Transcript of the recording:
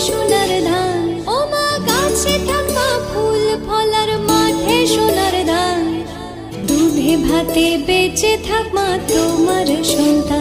সোনার ধান। ও মা গাছে থাকা ফুল ফলার মাঠে সোনার ধান। দুধে ভাতে বেঁচে থাক মা তোমার সন্তান।